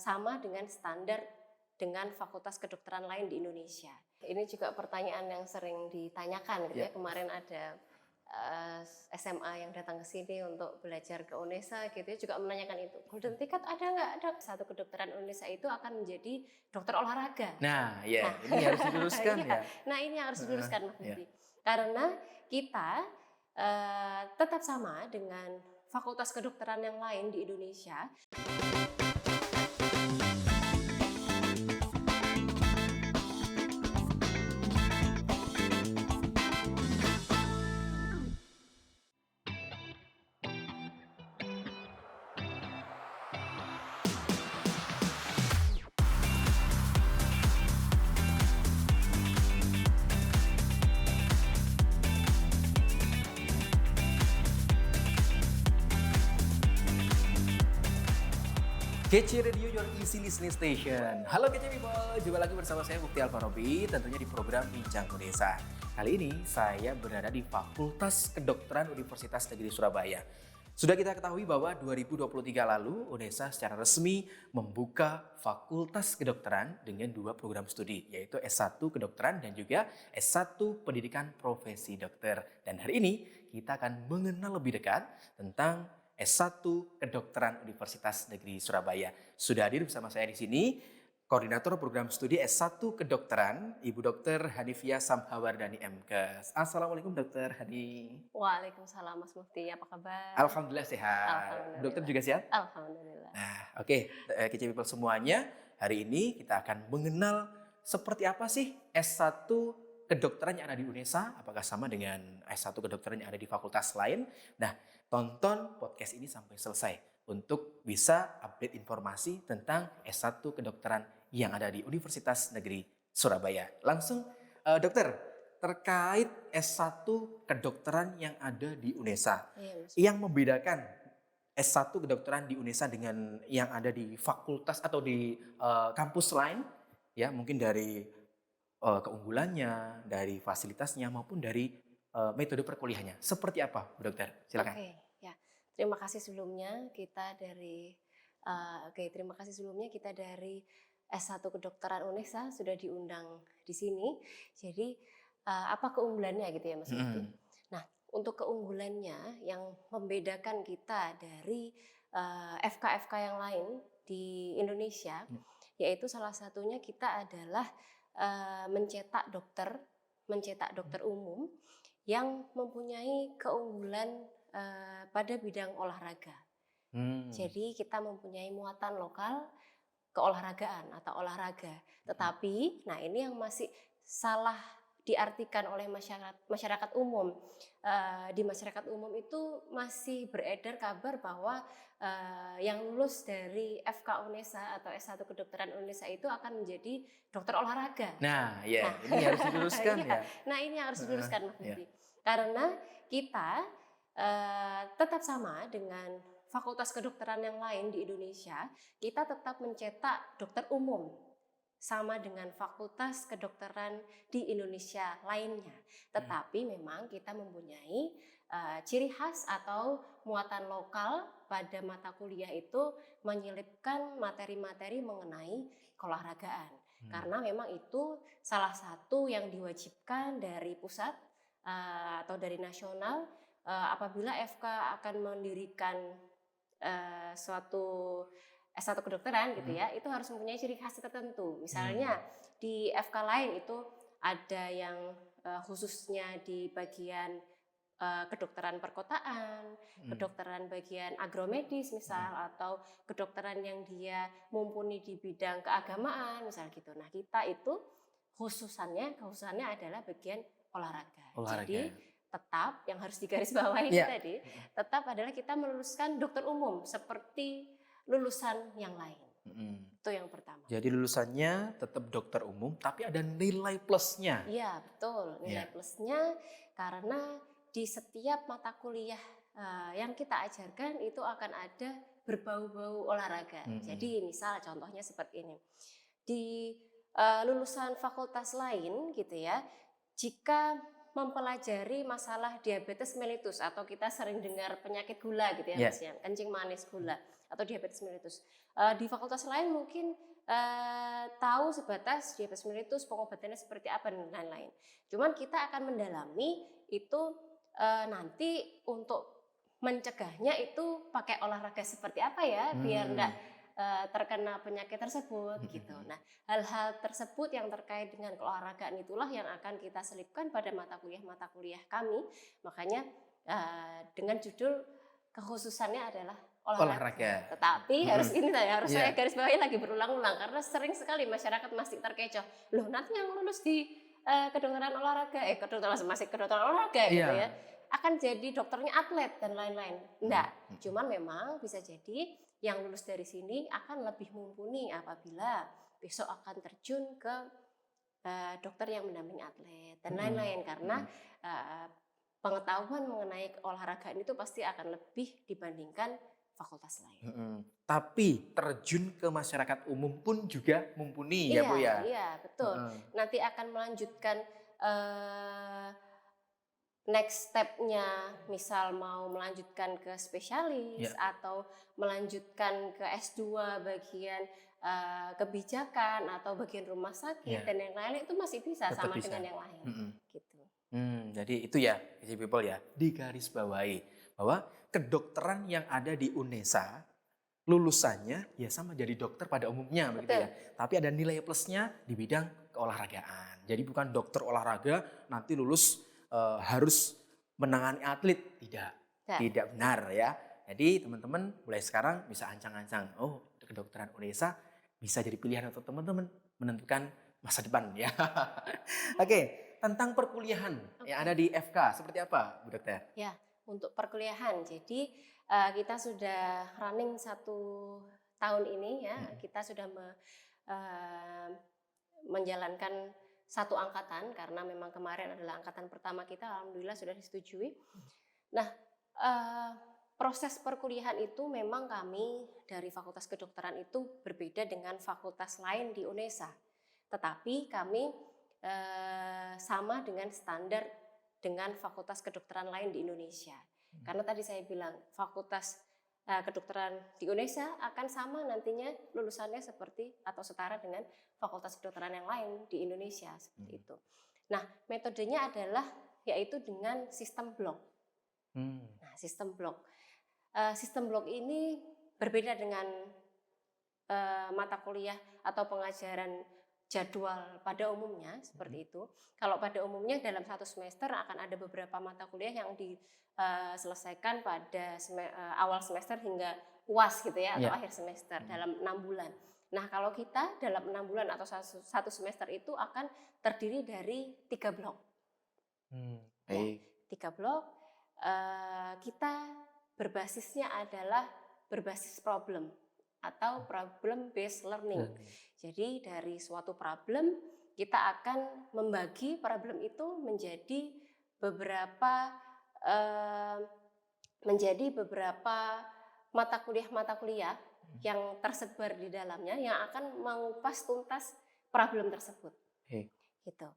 sama dengan standar dengan fakultas kedokteran lain di Indonesia. Ini juga pertanyaan yang sering ditanyakan gitu ya. Kemarin ada SMA yang datang ke sini untuk belajar ke UNESA gitu ya, juga menanyakan itu. Golden ticket ada nggak? Ada. Satu kedokteran UNESA itu akan menjadi dokter olahraga. Nah, ini harus diluruskan ya. Nah, ini yang harus diluruskan Mas Mufti. Karena kita tetap sama dengan fakultas kedokteran yang lain di Indonesia. Kece Radio, your easy listening station. Halo Kece People, jumpa lagi bersama saya Mufti Alfarobi, tentunya di program Bincang Unesa. Kali ini saya berada di Fakultas Kedokteran Universitas Negeri Surabaya. Sudah kita ketahui bahwa 2023 lalu UNESA secara resmi membuka Fakultas Kedokteran dengan 2 program studi, yaitu S1 Kedokteran dan juga S1 Pendidikan Profesi Dokter. Dan hari ini kita akan mengenal lebih dekat tentang S1 Kedokteran Universitas Negeri Surabaya. Sudah hadir bersama saya di sini Koordinator Program Studi S1 Kedokteran, Ibu Dr. Hanifia Samhawardani MKes. Assalamualaikum Dr. Hani. Waalaikumsalam Mas Mufti, apa kabar? Alhamdulillah sehat. Alhamdulillah. Dokter juga sehat? Alhamdulillah. Nah, oke. Kece People semuanya, hari ini kita akan mengenal seperti apa sih S1 kedokteran yang ada di UNESA, apakah sama dengan S1 kedokteran yang ada di fakultas lain. Nah, tonton podcast ini sampai selesai untuk bisa update informasi tentang S1 kedokteran yang ada di Universitas Negeri Surabaya. Langsung, dokter, terkait S1 kedokteran yang ada di UNESA, yang membedakan S1 kedokteran di UNESA dengan yang ada di fakultas atau di kampus lain, ya mungkin dari keunggulannya, dari fasilitasnya maupun dari metode perkuliahannya. Seperti apa, Bu Dokter? Silakan. Ya. Terima kasih sebelumnya kita dari S1 Kedokteran UNESA sudah diundang di sini. Jadi apa keunggulannya gitu ya Mas Mufti? Nah, untuk keunggulannya yang membedakan kita dari FK-FK yang lain di Indonesia, yaitu salah satunya kita adalah mencetak dokter umum yang mempunyai keunggulan pada bidang olahraga. Jadi kita mempunyai muatan lokal keolahragaan atau olahraga. Tetapi, nah ini yang masih salah diartikan oleh masyarakat umum. Di masyarakat umum itu masih beredar kabar bahwa yang lulus dari FK UNESA atau S1 Kedokteran UNESA itu akan menjadi dokter olahraga. Ini harus diluruskan ya. Nah, ini harus diluruskan Mas Budi. Karena kita tetap sama dengan fakultas kedokteran yang lain di Indonesia, kita tetap mencetak dokter umum sama dengan fakultas kedokteran di Indonesia lainnya. Tetapi memang kita mempunyai ciri khas atau muatan lokal pada mata kuliah itu menyelipkan materi-materi mengenai keolahragaan. Karena memang itu salah satu yang diwajibkan dari pusat atau dari nasional apabila FK akan mendirikan suatu S1 kedokteran gitu ya, itu harus mempunyai ciri khas tertentu. Misalnya di FK lain itu ada yang khususnya di bagian kedokteran perkotaan, kedokteran bagian agromedis misal, atau kedokteran yang dia mumpuni di bidang keagamaan misal gitu. Nah, kita itu khususannya adalah bagian olahraga. Jadi tetap yang harus digarisbawahi tadi, tetap adalah kita meluluskan dokter umum seperti lulusan yang lain. Itu yang pertama. Jadi lulusannya tetap dokter umum, tapi ada nilai plusnya. Iya, betul. Nilai plusnya karena di setiap mata kuliah yang kita ajarkan itu akan ada berbau-bau olahraga. Jadi misal contohnya seperti ini. Di lulusan fakultas lain gitu ya, jika mempelajari masalah diabetes mellitus atau kita sering dengar penyakit gula gitu ya Mas ya, kencing manis gula atau diabetes mellitus. Di fakultas lain mungkin tahu sebatas diabetes mellitus, pengobatannya seperti apa dan lain-lain. Cuman kita akan mendalami itu nanti untuk mencegahnya itu pakai olahraga seperti apa ya biar enggak terkena penyakit tersebut gitu. Nah, hal-hal tersebut yang terkait dengan keolahragaan itulah yang akan kita selipkan pada mata kuliah kami. Makanya dengan judul kekhususannya adalah olahraga. Tetapi harus saya garis bawahi lagi berulang-ulang karena sering sekali masyarakat masih terkecoh. Loh, nanti yang lulus di kedokteran olahraga, kedokteran olahraga gitu ya, akan jadi dokternya atlet dan lain-lain. Enggak, cuman memang bisa jadi yang lulus dari sini akan lebih mumpuni apabila besok akan terjun ke dokter yang mendampingi atlet dan lain-lain karena pengetahuan mengenai olahraga itu pasti akan lebih dibandingkan fakultas lain. Tapi terjun ke masyarakat umum pun juga mumpuni ya Bu ya? Iya, betul. Nanti akan melanjutkan next step-nya, misal mau melanjutkan ke spesialis atau melanjutkan ke S2 bagian kebijakan atau bagian rumah sakit dan yang lain itu masih bisa sama dengan yang lain. Gitu. Jadi itu ya, Easy People ya, digarisbawahi bahwa kedokteran yang ada di UNESA lulusannya ya sama jadi dokter pada umumnya begitu ya. Tapi ada nilai plusnya di bidang keolahragaan. Jadi bukan dokter olahraga nanti lulus harus menangani atlet, tidak benar ya. Jadi teman-teman mulai sekarang bisa ancang-ancang, oh kedokteran UNESA bisa jadi pilihan untuk teman-teman menentukan masa depan ya. Oke, tentang perkuliahan yang ada di FK seperti apa Bu Dokter? Ya, untuk perkuliahan jadi kita sudah running 1 tahun ini ya, kita sudah menjalankan 1 angkatan karena memang kemarin adalah angkatan pertama kita, alhamdulillah sudah disetujui. Nah, proses perkuliahan itu memang kami dari Fakultas Kedokteran itu berbeda dengan fakultas lain di UNESA. Tetapi kami sama dengan standar dengan fakultas kedokteran lain di Indonesia. Karena tadi saya bilang fakultas kedokteran di Indonesia akan sama nantinya lulusannya seperti atau setara dengan fakultas kedokteran yang lain di Indonesia seperti itu. Nah, metodenya adalah yaitu dengan sistem blok. Nah, sistem blok ini berbeda dengan mata kuliah atau pengajaran jadwal pada umumnya seperti itu. Kalau pada umumnya dalam 1 semester akan ada beberapa mata kuliah yang diselesaikan pada awal semester hingga UAS gitu ya atau akhir semester dalam 6 bulan. Nah, kalau kita dalam 6 bulan atau 1 semester itu akan terdiri dari 3 blok. 3 blok kita berbasisnya adalah berbasis problem atau problem based learning. Jadi dari suatu problem kita akan membagi problem itu menjadi beberapa mata kuliah yang tersebar di dalamnya yang akan mengupas tuntas problem tersebut. Gitu.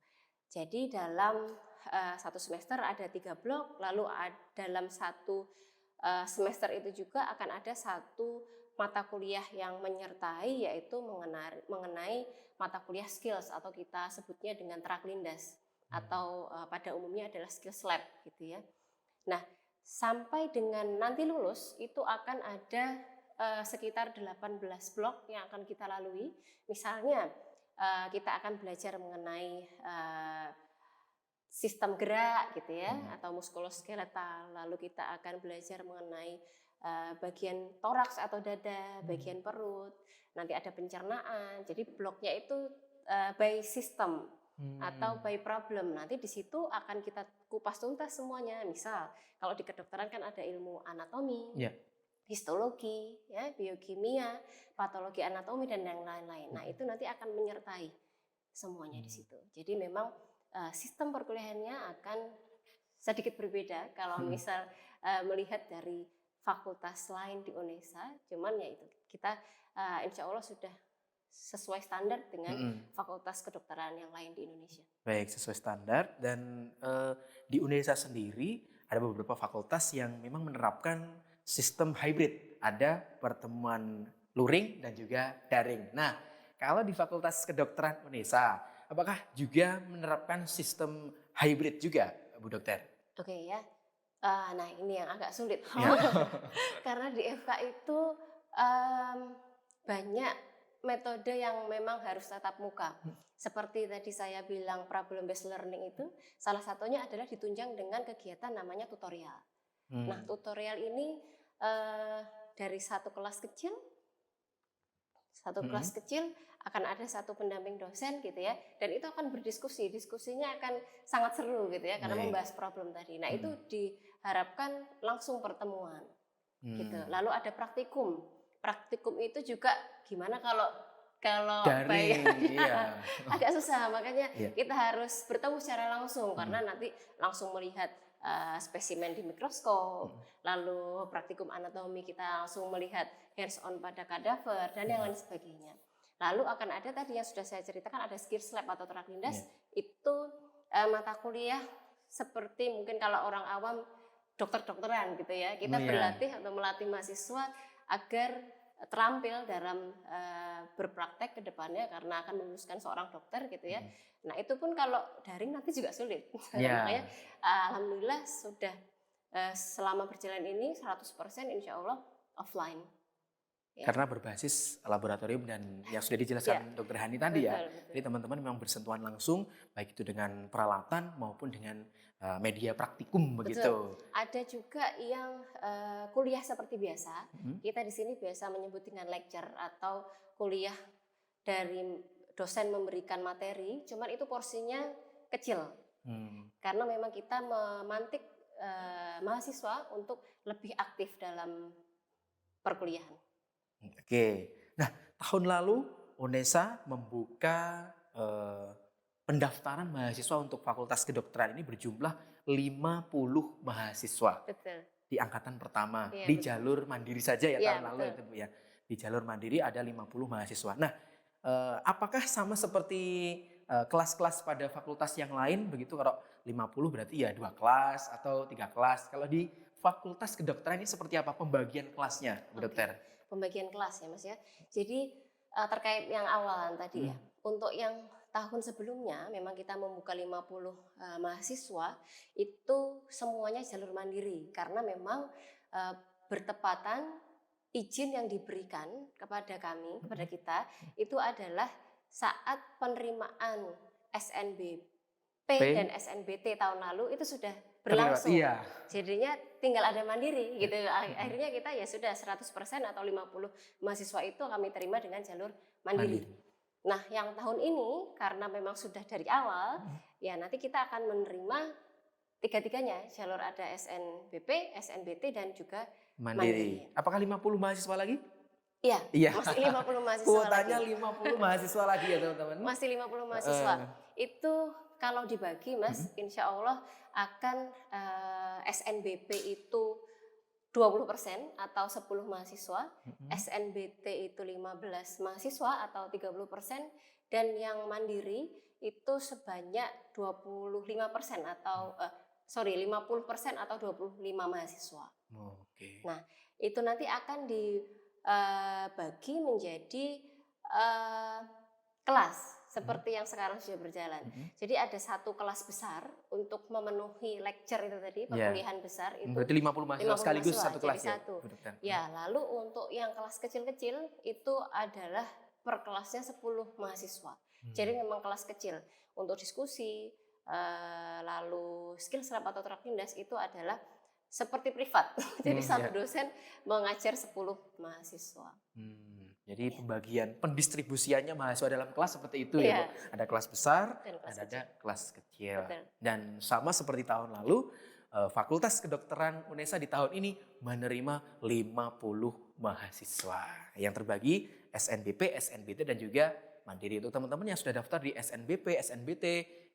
Jadi dalam 1 semester ada 3 blok, lalu dalam 1 semester itu juga akan ada 1 mata kuliah yang menyertai yaitu mengenai mata kuliah skills atau kita sebutnya dengan Traklindas atau pada umumnya adalah skills lab gitu ya. Nah, sampai dengan nanti lulus itu akan ada sekitar 18 blok yang akan kita lalui. Misalnya kita akan belajar mengenai sistem gerak gitu ya atau muskuloskeletal, lalu kita akan belajar mengenai bagian toraks atau dada, bagian perut, nanti ada pencernaan. Jadi bloknya itu by system atau by problem. Nanti di situ akan kita kupas tuntas semuanya. Misal kalau di kedokteran kan ada ilmu anatomi, histologi, ya, biokimia, patologi anatomi dan yang lain-lain. Nah, itu nanti akan menyertai semuanya di situ. Jadi memang sistem perkuliahannya akan sedikit berbeda kalau misal melihat dari fakultas lain di UNESA, cuman ya itu kita insya Allah sudah sesuai standar dengan fakultas kedokteran yang lain di Indonesia. Baik, sesuai standar dan di UNESA sendiri ada beberapa fakultas yang memang menerapkan sistem hybrid ada pertemuan luring dan juga daring. Nah, kalau di Fakultas Kedokteran UNESA, apakah juga menerapkan sistem hybrid juga, Bu Dokter? Oke ya. Nah ini yang agak sulit. Ya. Karena di FK itu em, banyak metode yang memang harus tatap muka. Seperti tadi saya bilang problem based learning itu, salah satunya adalah ditunjang dengan kegiatan namanya tutorial. Nah tutorial ini dari satu kelas kecil akan ada satu pendamping dosen gitu ya, dan itu akan berdiskusi, diskusinya akan sangat seru gitu ya karena Baik. membahas problem tadi. Nah itu diharapkan langsung pertemuan gitu. Hmm. Lalu ada praktikum itu juga gimana kalau Daring, iya. agak susah, makanya Iya. kita harus bertemu secara langsung karena nanti langsung melihat spesimen di mikroskop, lalu praktikum anatomi kita langsung melihat hands on pada kadaver dan yang lain sebagainya. Lalu akan ada tadi yang sudah saya ceritakan, ada skills lab atau terak lindas, itu mata kuliah seperti mungkin kalau orang awam dokter-dokteran gitu ya, kita berlatih atau melatih mahasiswa agar terampil dalam berpraktek ke depannya karena akan meluluskan seorang dokter gitu ya. Nah itu pun kalau daring nanti juga sulit. Makanya alhamdulillah sudah selama berjalan ini 100% insya Allah offline. Ya. Karena berbasis laboratorium dan yang sudah dijelaskan Dr. Hani tadi ya. Jadi teman-teman memang bersentuhan langsung baik itu dengan peralatan maupun dengan media praktikum begitu. Ada juga yang kuliah seperti biasa. Kita di sini biasa menyebut dengan lecture atau kuliah dari dosen memberikan materi, cuman itu porsinya kecil. Karena memang kita memantik mahasiswa untuk lebih aktif dalam perkuliahan. Oke. Nah, tahun lalu UNESA membuka pendaftaran mahasiswa untuk Fakultas Kedokteran ini berjumlah 50 mahasiswa. Betul. Di angkatan pertama, Iya, di betul. jalur mandiri saja ya, tahun lalu betul. itu Bu ya. Di jalur mandiri ada 50 mahasiswa. Nah, apakah sama seperti kelas-kelas pada fakultas yang lain begitu? Kalau 50 berarti ya 2 kelas atau 3 kelas. Kalau di Fakultas Kedokteran ini seperti apa pembagian kelasnya, Bu Dokter? Pembagian kelas ya Mas ya. Jadi terkait yang awalan tadi ya. Untuk yang tahun sebelumnya memang kita membuka 50 mahasiswa itu semuanya jalur mandiri karena memang bertepatan izin yang diberikan kepada kami, kepada kita itu adalah saat penerimaan SNBP dan SNBT tahun lalu itu sudah berlangsung. Iya. Jadinya tinggal ada mandiri gitu. Akhirnya kita ya sudah 100% atau 50 mahasiswa itu kami terima dengan jalur mandiri. Nah, yang tahun ini karena memang sudah dari awal, ya nanti kita akan menerima tiga-tiganya, jalur ada SNBP, SNBT dan juga mandiri. Apakah 50 mahasiswa lagi? Iya. Masih 50 mahasiswa Kuotanya lagi. 50 mahasiswa lagi ya teman-teman. Masih 50 mahasiswa. Itu kalau dibagi Mas, insya Allah akan SNBP itu 20% atau 10 mahasiswa, SNBT itu 15 mahasiswa atau 30%, dan yang mandiri itu sebanyak 25% atau 50% atau 25 mahasiswa. Oke. Nah, itu nanti akan dibagi menjadi kelas seperti yang sekarang sudah berjalan. Jadi ada satu kelas besar untuk memenuhi lecture itu tadi, perkuliahan besar itu. Berarti 50 mahasiswa sekaligus satu kelas ya? Satu. Ya, lalu untuk yang kelas kecil-kecil itu adalah per kelasnya 10 mahasiswa. Jadi memang kelas kecil. Untuk diskusi, lalu skill lab atau terak lindas itu adalah seperti privat. Jadi satu dosen mengajar 10 mahasiswa. Jadi pembagian pendistribusiannya mahasiswa dalam kelas seperti itu ya, Bu. Ada kelas besar dan ada kelas kecil. Betul. Dan sama seperti tahun lalu, Fakultas Kedokteran UNESA di tahun ini menerima 50 mahasiswa yang terbagi SNBP, SNBT dan juga mandiri. Untuk teman-teman yang sudah daftar di SNBP, SNBT,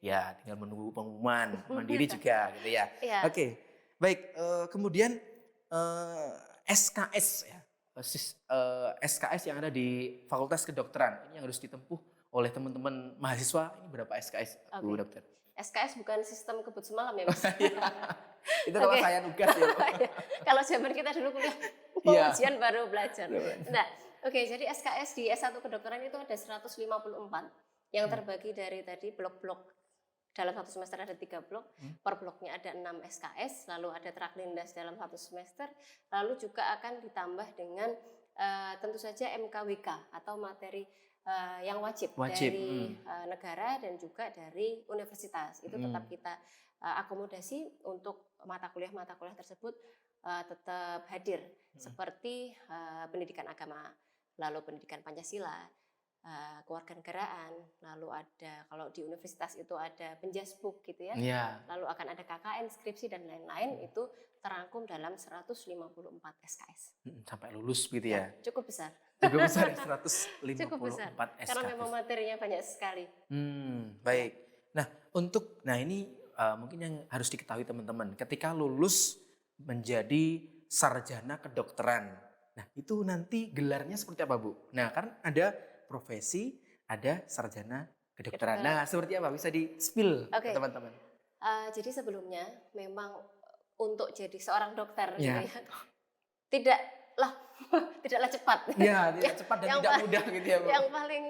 ya tinggal menunggu pengumuman. Mandiri juga gitu ya. Oke. Baik, kemudian SKS ya. SKS yang ada di Fakultas Kedokteran ini yang harus ditempuh oleh teman-teman mahasiswa, ini berapa SKS, Bu Dokter? SKS bukan sistem kebut semalam ya Mas? Itu kalau saya nugas ya. Kalau zaman kita dulu kuliah Iya. ujian baru belajar. Nah, oke, jadi SKS di S1 kedokteran itu ada 154 yang terbagi dari tadi blok-blok. Dalam satu semester ada 3 blok, per bloknya ada 6 SKS, lalu ada traklindas dalam satu semester, lalu juga akan ditambah dengan tentu saja MKWK atau materi yang wajib dari negara dan juga dari universitas. Itu tetap kita akomodasi untuk mata kuliah tersebut tetap hadir, seperti pendidikan agama, lalu pendidikan Pancasila, kewarganegaraan, lalu ada kalau di universitas itu ada penjasbuk gitu ya, lalu akan ada KKN, skripsi dan lain-lain, itu terangkum dalam 154 SKS. Sampai lulus gitu ya? Cukup besar. Cukup besar ya, 154 Cukup besar, SKS. karena memang materinya banyak sekali. Baik. Nah ini mungkin yang harus diketahui teman-teman, ketika lulus menjadi sarjana kedokteran, nah itu nanti gelarnya seperti apa Bu? Nah kan ada profesi, ada sarjana kedokteran. Nah, seperti apa? Bisa di-spill ke teman-teman. Jadi sebelumnya memang untuk jadi seorang dokter gitu ya, tidaklah cepat. Iya, tidak cepat dan tidak mudah gitu ya, Bu. Yang paling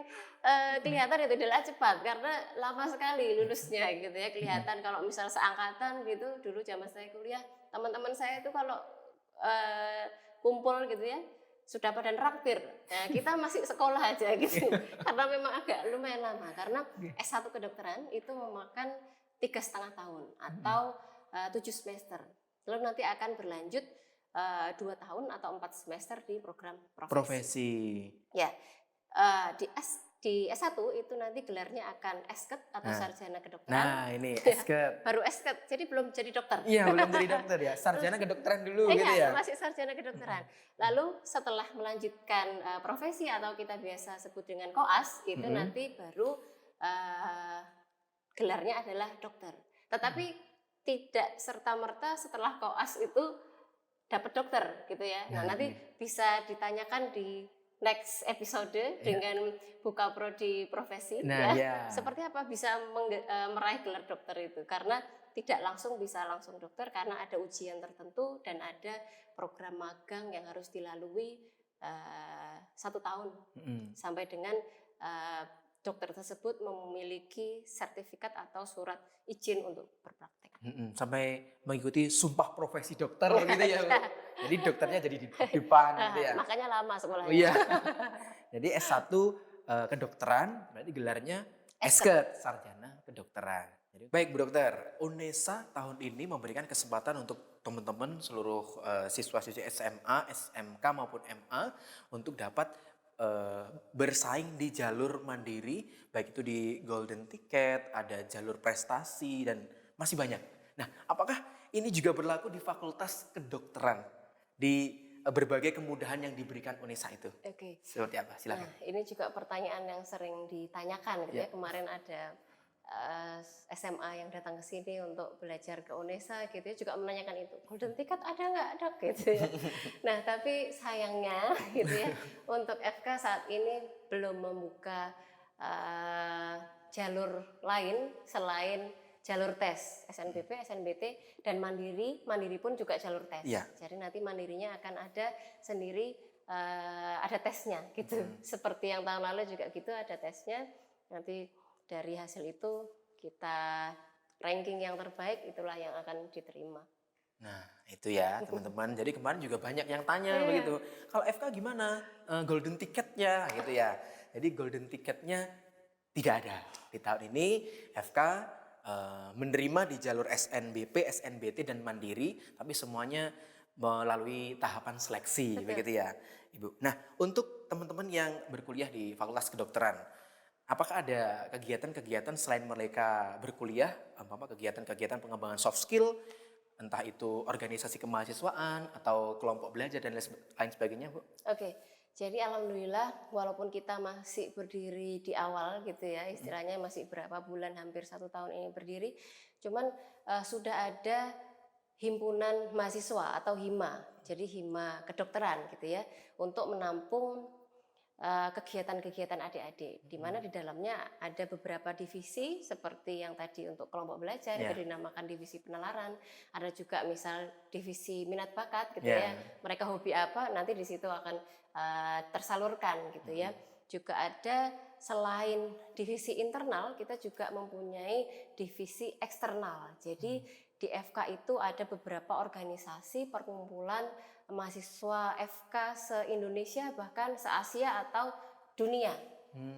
kelihatan itu adalah cepat karena lama sekali lulusnya gitu ya. Kelihatan kalau misal seangkatan gitu, dulu zaman saya kuliah, teman-teman saya itu kalau kumpul gitu ya, sudah pada raktir. Nah, kita masih sekolah aja gitu. Karena memang agak lumayan lama. Karena S1 kedokteran itu memakan 3,5 tahun atau 7 semester. Lalu nanti akan berlanjut 2 tahun atau 4 semester di program profesi. Ya, di S1 itu nanti gelarnya akan esket atau sarjana kedokteran. Nah, ini esket. Baru esket, jadi belum jadi dokter. Iya, belum jadi dokter ya. Sarjana kedokteran dulu gitu ya. Iya, masih sarjana kedokteran. Lalu setelah melanjutkan profesi atau kita biasa sebut dengan koas, itu nanti baru gelarnya adalah dokter. Tetapi tidak serta-merta setelah koas itu dapat dokter gitu ya. Nah, nanti bisa ditanyakan di next episode dengan buka prodi profesi seperti apa bisa meraih gelar dokter itu, karena tidak langsung bisa langsung dokter karena ada ujian tertentu dan ada program magang yang harus dilalui 1 tahun sampai dengan dokter tersebut memiliki sertifikat atau surat izin untuk berpraktek. Sampai mengikuti sumpah profesi dokter gitu ya. Jadi dokternya jadi di depan gitu ya. Makanya lama sekolahnya. Oh iya. Jadi S1 kedokteran berarti gelarnya esket, sarjana kedokteran. Jadi, baik Bu Dokter, UNESA tahun ini memberikan kesempatan untuk teman-teman seluruh siswa-siswi SMA, SMK maupun MA untuk dapat bersaing di jalur mandiri, baik itu di golden ticket, ada jalur prestasi dan masih banyak. Nah, apakah ini juga berlaku di Fakultas Kedokteran, di berbagai kemudahan yang diberikan UNESA itu? Oke. Seperti apa? Silakan. Nah, ini juga pertanyaan yang sering ditanyakan gitu ya. Kemarin ada SMA yang datang ke sini untuk belajar ke UNESA gitu ya, juga menanyakan itu, golden ticket ada nggak Dok gitu ya. Nah, tapi sayangnya gitu ya, untuk FK saat ini belum membuka jalur lain selain jalur tes SNBP, SNBT dan mandiri pun juga jalur tes. Jadi nanti mandirinya akan ada sendiri, ada tesnya gitu. Seperti yang tahun lalu juga gitu, ada tesnya. Nanti dari hasil itu kita ranking yang terbaik, itulah yang akan diterima. Nah, itu ya teman-teman. Jadi kemarin juga banyak yang tanya begitu. Kalau FK gimana? Golden ticketnya gitu ya. Jadi golden ticketnya tidak ada. Di tahun ini FK menerima di jalur SNBP, SNBT dan mandiri, tapi semuanya melalui tahapan seleksi begitu ya, Ibu. Nah, untuk teman-teman yang berkuliah di Fakultas Kedokteran, apakah ada kegiatan-kegiatan selain mereka berkuliah, kegiatan-kegiatan pengembangan soft skill, entah itu organisasi kemahasiswaan atau kelompok belajar dan lain sebagainya, Bu? Oke, jadi alhamdulillah walaupun kita masih berdiri di awal gitu ya, istilahnya masih berapa bulan, hampir 1 tahun ini berdiri, cuman sudah ada himpunan mahasiswa atau HIMA, jadi HIMA kedokteran gitu ya, untuk menampung kegiatan-kegiatan adik-adik, di mana di dalamnya ada beberapa divisi seperti yang tadi untuk kelompok belajar itu dinamakan divisi penalaran, ada juga misal divisi minat bakat gitu ya, mereka hobi apa nanti di situ akan tersalurkan gitu ya. Juga ada selain divisi internal, kita juga mempunyai divisi eksternal. Jadi di FK itu ada beberapa organisasi perkumpulan mahasiswa FK se-Indonesia bahkan se-Asia atau dunia.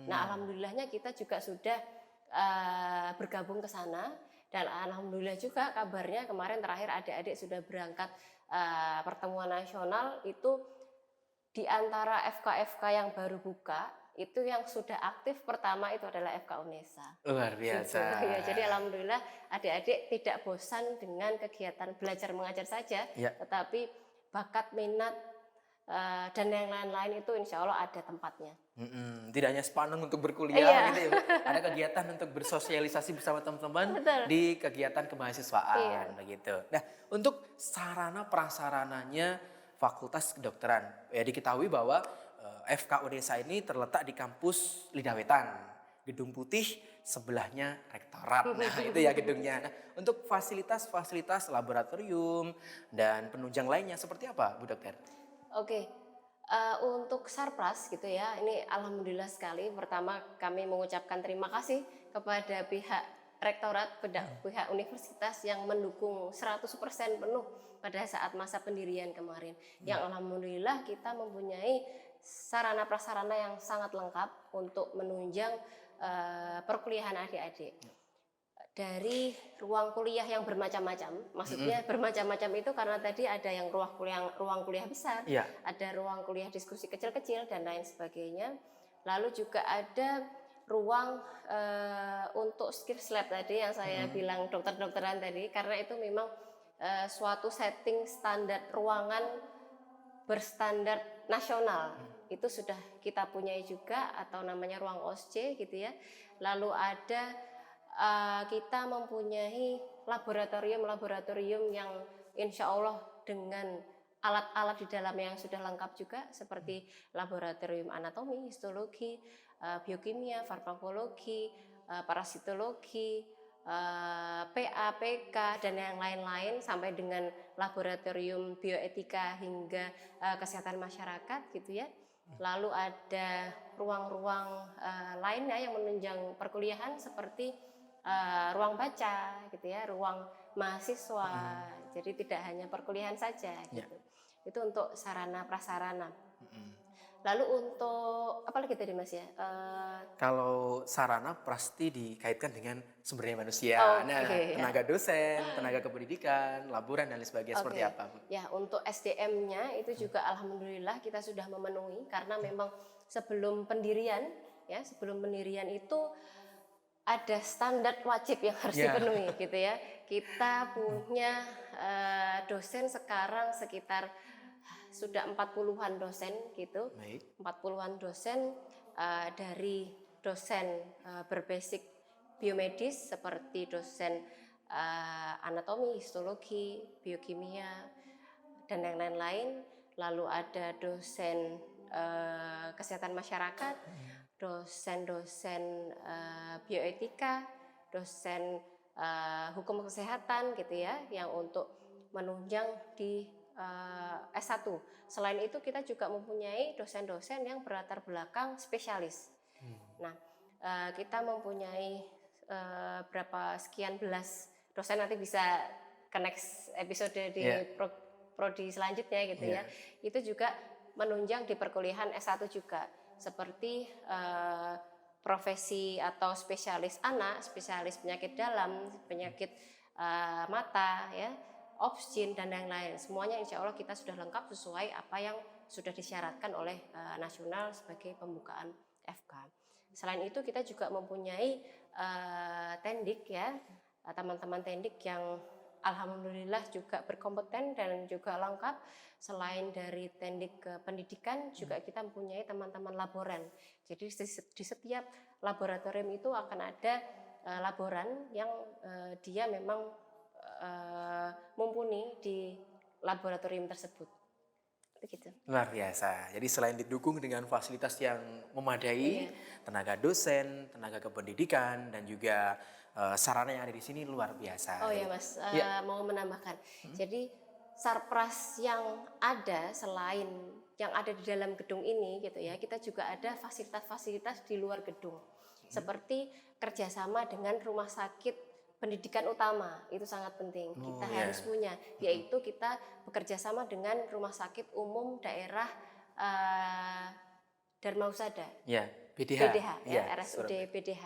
Nah, alhamdulillahnya kita juga sudah bergabung ke sana dan alhamdulillah juga kabarnya kemarin terakhir adik-adik sudah berangkat pertemuan nasional itu di antara FK-FK yang baru buka itu yang sudah aktif pertama itu adalah FK UNESA. Luar biasa. Gitu. Ya, jadi alhamdulillah adik-adik tidak bosan dengan kegiatan belajar mengajar saja, tetapi bakat, minat, dan yang lain-lain itu insya Allah ada tempatnya. Tidak hanya sepaneng untuk berkuliah gitu ya, ada kegiatan untuk bersosialisasi bersama teman-teman di kegiatan kemahasiswaan begitu. Nah, untuk sarana prasarananya Fakultas Kedokteran, ya diketahui bahwa FK UNESA ini terletak di kampus Lidah Wetan, Gedung Putih, sebelahnya rektorat. Nah, itu ya gedungnya. Nah, untuk fasilitas-fasilitas laboratorium dan penunjang lainnya seperti apa, Bu Dokter? Oke, untuk Sarpras gitu ya, ini alhamdulillah sekali. Pertama kami mengucapkan terima kasih kepada pihak rektorat, pihak universitas yang mendukung 100% penuh pada saat masa pendirian kemarin. Yang alhamdulillah kita mempunyai sarana prasarana yang sangat lengkap untuk menunjang perkuliahan adik-adik. Dari ruang kuliah yang bermacam-macam, maksudnya bermacam-macam itu karena tadi ada yang ruang kuliah besar, ada ruang kuliah diskusi kecil-kecil dan lain sebagainya. Lalu juga ada ruang untuk skills lab tadi yang saya bilang dokter-dokteran tadi, karena itu memang suatu setting standar ruangan berstandar nasional itu sudah kita punyai juga atau namanya ruang OSC gitu ya. Lalu ada kita mempunyai laboratorium yang insya Allah dengan alat-alat di dalam yang sudah lengkap juga seperti laboratorium anatomi, histologi, biokimia, farmakologi, parasitologi, PA, PK dan yang lain-lain sampai dengan laboratorium bioetika hingga kesehatan masyarakat gitu ya. Lalu ada ruang-ruang lainnya yang menunjang perkuliahan seperti ruang baca gitu ya, ruang mahasiswa. Jadi tidak hanya perkuliahan saja gitu. Itu untuk sarana prasarana. Lalu untuk apa lagi tadi Mas ya? Kalau sarana pasti dikaitkan dengan sumber daya manusia. Tenaga dosen, tenaga kependidikan, laboran dan lain sebagainya seperti apa, Bu? Ya, untuk SDM-nya itu juga alhamdulillah kita sudah memenuhi karena memang sebelum pendirian itu ada standar wajib yang harus dipenuhi gitu ya. Kita punya dosen sekarang sekitar sudah 40-an dosen gitu. 40-an dosen dari dosen berbasic biomedis seperti dosen anatomi, histologi, biokimia dan yang lain-lain. Lalu ada dosen kesehatan masyarakat, dosen-dosen bioetika, dosen hukum kesehatan gitu ya, yang untuk menunjang di S1. Selain itu kita juga mempunyai dosen-dosen yang berlatar belakang spesialis. Nah, kita mempunyai berapa sekian belas dosen, nanti bisa ke next episode di prodi selanjutnya gitu ya. Itu juga menunjang di perkuliahan S1 juga. Seperti profesi atau spesialis anak, spesialis penyakit dalam, penyakit mata ya, obstin dan lain-lain. Semuanya insya Allah kita sudah lengkap sesuai apa yang sudah disyaratkan oleh nasional sebagai pembukaan FK. Selain itu kita juga mempunyai tendik ya, teman-teman tendik yang alhamdulillah juga berkompeten dan juga lengkap. Selain dari tendik pendidikan juga kita mempunyai teman-teman laboran. Jadi di setiap laboratorium itu akan ada laboran yang dia memang mumpuni di laboratorium tersebut. begitu. Luar biasa. Jadi selain didukung dengan fasilitas yang memadai, tenaga dosen, tenaga kependidikan, dan juga sarana yang ada di sini luar biasa. Oh ya Mas, Ya. mau menambahkan. Jadi Sarpras yang ada selain yang ada di dalam gedung ini gitu ya, kita juga ada fasilitas-fasilitas di luar gedung. Seperti kerjasama dengan rumah sakit pendidikan utama, itu sangat penting. Kita harus punya, yaitu kita bekerja sama dengan Rumah Sakit Umum Daerah Dharma Husada. Ya, PDH. PDH, ya, RSUD Surabaya. PDH.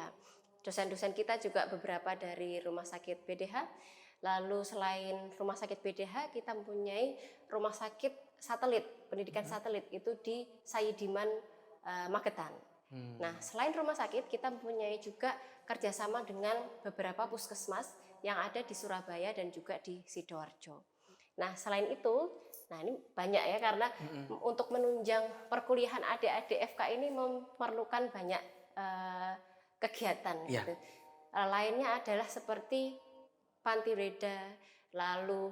Dosen-dosen kita juga beberapa dari Rumah Sakit PDH. Lalu selain Rumah Sakit PDH, kita mempunyai Rumah Sakit Satelit, pendidikan satelit itu di Saidiman, Magetan. Nah, selain rumah sakit, kita mempunyai juga kerjasama dengan beberapa puskesmas yang ada di Surabaya dan juga di Sidoarjo. Nah, selain itu, nah ini banyak ya, karena untuk menunjang perkuliahan adik-adik FK ini memerlukan banyak kegiatan. Gitu. Lainnya adalah seperti panti reda, lalu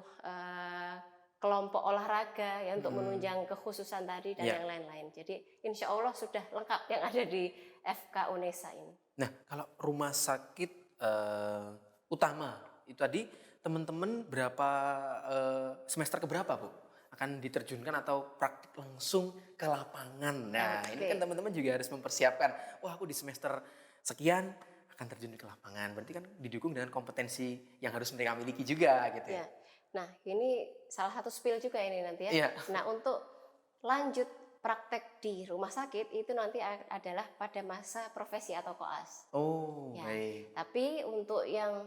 kelompok olahraga ya untuk menunjang kekhususan tadi dan yang lain-lain. Jadi insya Allah sudah lengkap yang ada di FK UNESA ini. Nah, kalau rumah sakit utama itu tadi teman-teman berapa semester keberapa Bu? Akan diterjunkan atau praktik langsung ke lapangan. Nah, ini kan teman-teman juga harus mempersiapkan. Wah, aku di semester sekian akan terjun ke lapangan. Berarti kan didukung dengan kompetensi yang harus mereka miliki juga gitu ya. Nah, ini salah satu spill juga ini nanti ya. Nah, untuk lanjut praktek di rumah sakit itu nanti adalah pada masa profesi atau koas. Oh, ya. Baik. Tapi untuk yang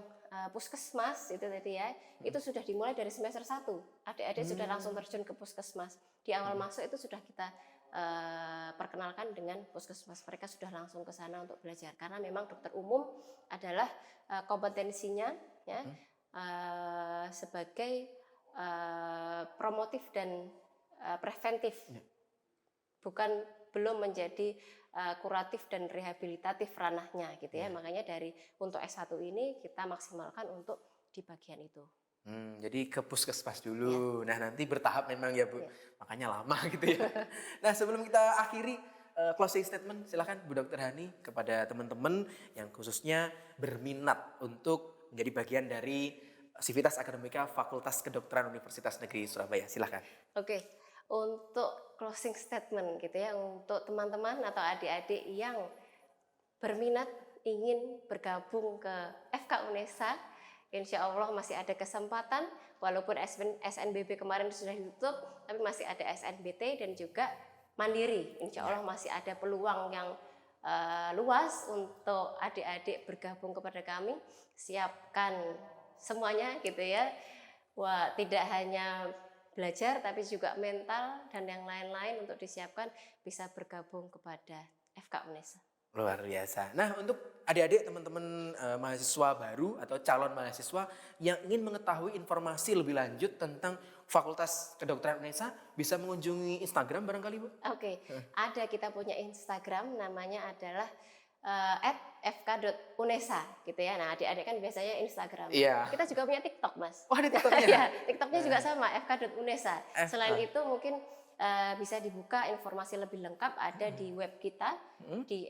puskesmas itu tadi ya, itu sudah dimulai dari semester 1. Adik-adik sudah langsung terjun ke puskesmas. Di awal masuk itu sudah kita perkenalkan dengan puskesmas. Mereka sudah langsung ke sana untuk belajar karena memang dokter umum adalah kompetensinya ya sebagai promotif dan preventif, bukan belum menjadi kuratif dan rehabilitatif ranahnya gitu ya. Makanya dari untuk S1 ini kita maksimalkan untuk di bagian itu. Jadi ke puskesmas dulu. Nah, nanti bertahap memang ya Bu. Makanya lama gitu ya. Nah, sebelum kita akhiri closing statement, silakan Bu Dr. Hani kepada teman-teman yang khususnya berminat untuk menjadi bagian dari Sivitas Akademika Fakultas Kedokteran Universitas Negeri Surabaya. Silakan. Oke, untuk closing statement gitu ya, untuk teman-teman atau adik-adik yang berminat ingin bergabung ke FK UNESA, insya Allah masih ada kesempatan, walaupun SNBB kemarin sudah ditutup, tapi masih ada SNBT dan juga Mandiri. Insya Allah masih ada peluang yang luas untuk adik-adik bergabung kepada kami. Siapkan semuanya gitu ya. Wah, tidak hanya belajar tapi juga mental dan yang lain-lain untuk disiapkan bisa bergabung kepada FK UNESA. Luar biasa. Nah, untuk adik-adik teman-teman mahasiswa baru atau calon mahasiswa yang ingin mengetahui informasi lebih lanjut tentang Fakultas Kedokteran UNESA, bisa mengunjungi Instagram barangkali Bu? Oke, ada, kita punya Instagram, namanya adalah @fk.unesa gitu ya. Nah, adik-adik kan biasanya Instagram. Kita juga punya TikTok, Mas. Oh, ada TikToknya? Ya, TikToknya juga sama, fk.unesa. Selain itu mungkin bisa dibuka informasi lebih lengkap ada di web kita di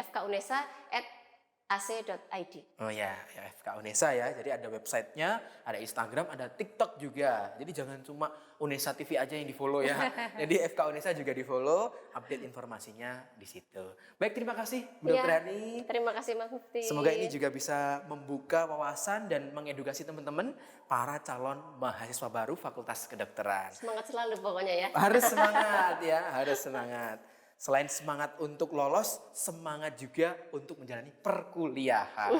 fkunesa@ac.id. Oh ya, FK UNESA ya. Jadi ada websitenya, ada Instagram, ada TikTok juga. Jadi jangan cuma UNESA TV aja yang di-follow ya. Jadi FK UNESA juga di-follow, update informasinya di situ. Baik, terima kasih Bu Dr. Hani. Terima kasih Mas Mufti. Semoga ini juga bisa membuka wawasan dan mengedukasi teman-teman para calon mahasiswa baru Fakultas Kedokteran. Semangat selalu pokoknya ya. Harus semangat ya, harus semangat. Selain semangat untuk lolos, semangat juga untuk menjalani perkuliahan.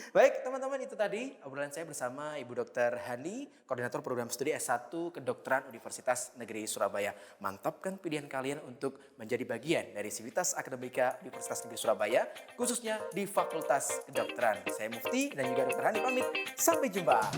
Baik teman-teman, itu tadi obrolan saya bersama Ibu Dr. Hani, Koordinator Program Studi S1 Kedokteran Universitas Negeri Surabaya. Mantapkan pilihan kalian untuk menjadi bagian dari Sivitas Akademika Universitas Negeri Surabaya, khususnya di Fakultas Kedokteran. Saya Mufti dan juga Dr. Hani pamit. Sampai jumpa.